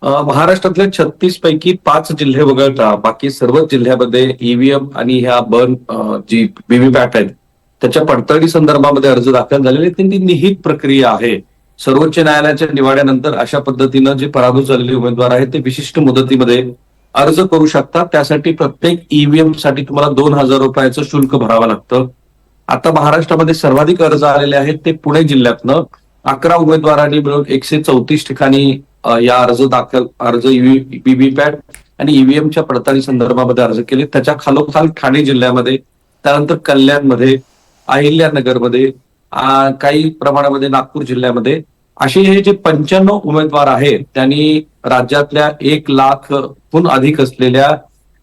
महाराष्ट्रातल्या 36 पैकी 5 जिल्हे वगळता बाकी सर्वच जिल्ह्यामध्ये ईव्हीएम आणि ह्या जी व्हीव्हीपॅट आहेत त्याच्या पडताळणी संदर्भामध्ये अर्ज दाखल झालेले ती निहित प्रक्रिया आहे. सर्वोच्च न्यायालयाच्या निवाड्यानंतर अशा पद्धतीनं जे पराभूत झालेले उमेदवार आहेत ते विशिष्ट मुदतीमध्ये अर्ज करू शकतात. त्यासाठी प्रत्येक ईव्हीएम साठी तुम्हाला 2,000 रुपयाचं शुल्क भरावं लागतं. आता महाराष्ट्रामध्ये सर्वाधिक अर्ज आलेले आहेत ते पुणे जिल्ह्यातनं 11 उमेदवारांनी मिळून 134 ठिकाणी या अर्ज व्हीव्हीपॅट आणि ईव्हीएमच्या पडताळणी संदर्भामध्ये अर्ज केले. त्याच्या खालोखाल ठाणे जिल्ह्यामध्ये, त्यानंतर कल्याणमध्ये, अहिल्यानगरमध्ये, काही प्रमाणामध्ये नागपूर जिल्ह्यामध्ये असे हे जे 95 उमेदवार आहेत त्यांनी राज्यातल्या 1,00,000हून अधिक असलेल्या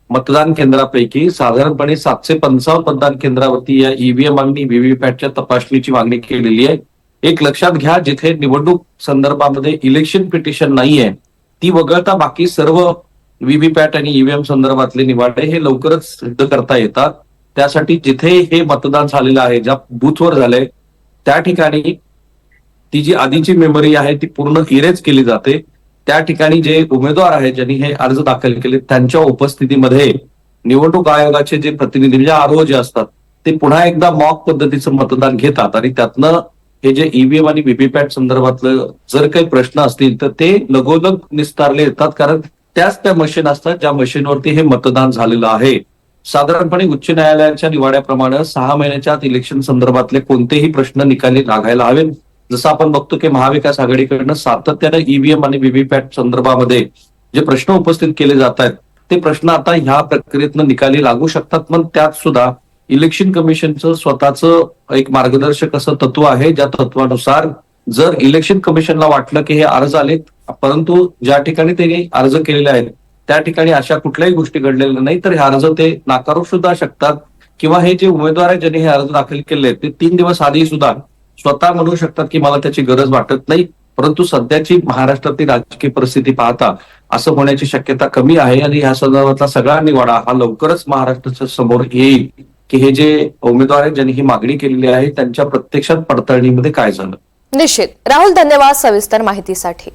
मतदान केंद्रापैकी साधारणपणे 755 मतदान केंद्रावरती या ईव्हीएम आणि व्हीव्हीपॅटच्या तपासणीची मागणी केलेली आहे. एक लक्षात घ्या, जिथे निवडणूक संदर्भामध्ये इलेक्शन पिटिशन नाहीये ती वगळता बाकी सर्व व्हीव्हीपॅट आणि ईव्हीएम संदर्भातले निवाडे हे लवकरच सिद्ध करता येतात. त्यासाठी जिथे हे मतदान झालेलं आहे, ज्या बूथवर झालंय त्या ठिकाणी ती जी आधीची मेमरी आहे ती पूर्ण इरेज केली जाते. त्या ठिकाणी जे उमेदवार आहेत ज्यांनी हे अर्ज दाखल केले त्यांच्या उपस्थितीमध्ये निवडणूक आयोगाचे जे प्रतिनिधी म्हणजे आरओ जे असतात ते पुन्हा एकदा मॉक पद्धतीचं मतदान घेतात आणि त्यातनं हे जे ईव्हीएम आणि व्हीव्हीपॅट संदर्भातलं जर काही प्रश्न असतील तर ते लगोलग निस्तारले येतात, कारण त्याच त्या मशीन असतात ज्या मशीनवरती हे मतदान झालेलं आहे. साधारणपणे उच्च न्यायालयाच्या निवाड्याप्रमाणे 6 महिन्याच्या आत इलेक्शन संदर्भातले कोणतेही प्रश्न निकाली लागायला हवेत. जसं आपण बघतो की महाविकास आघाडीकडनं सातत्यानं ईव्हीएम आणि व्हीव्हीपॅट संदर्भामध्ये जे प्रश्न उपस्थित केले जात आहेत ते प्रश्न आता ह्या प्रक्रियेतनं निकाली लागू शकतात. पण त्यात सुद्धा इलेक्शन कमिशनचं स्वतःचं एक मार्गदर्शक असं तत्व आहे, ज्या तत्वानुसार जर इलेक्शन कमिशनला वाटलं की हे अर्ज आलेत परंतु ज्या ठिकाणी त्यांनी अर्ज केलेले आहेत त्या ठिकाणी अशा कुठल्याही गोष्टी घडलेल्या नाही तर हे अर्ज ते नाकारू सुद्धा शकतात, किंवा हे जे उमेदवार आहेत ज्यांनी हे अर्ज दाखल केले ते 3 दिवस आधी सुद्धा स्वतः म्हणू शकतात की मला त्याची गरज वाटत नाही. परंतु सध्याची महाराष्ट्रातील राजकीय परिस्थिती पाहता असं होण्याची शक्यता कमी आहे आणि ह्या संदर्भातला सगळा निवाडा हा लवकरच महाराष्ट्राच्या समोर येईल की हे जे उमेदवार आहेत ज्यांनी ही मागणी केलेली आहे त्यांच्या प्रत्यक्षात पडताळणीमध्ये काय झालं. निश्चित. राहुल, धन्यवाद सविस्तर माहितीसाठी.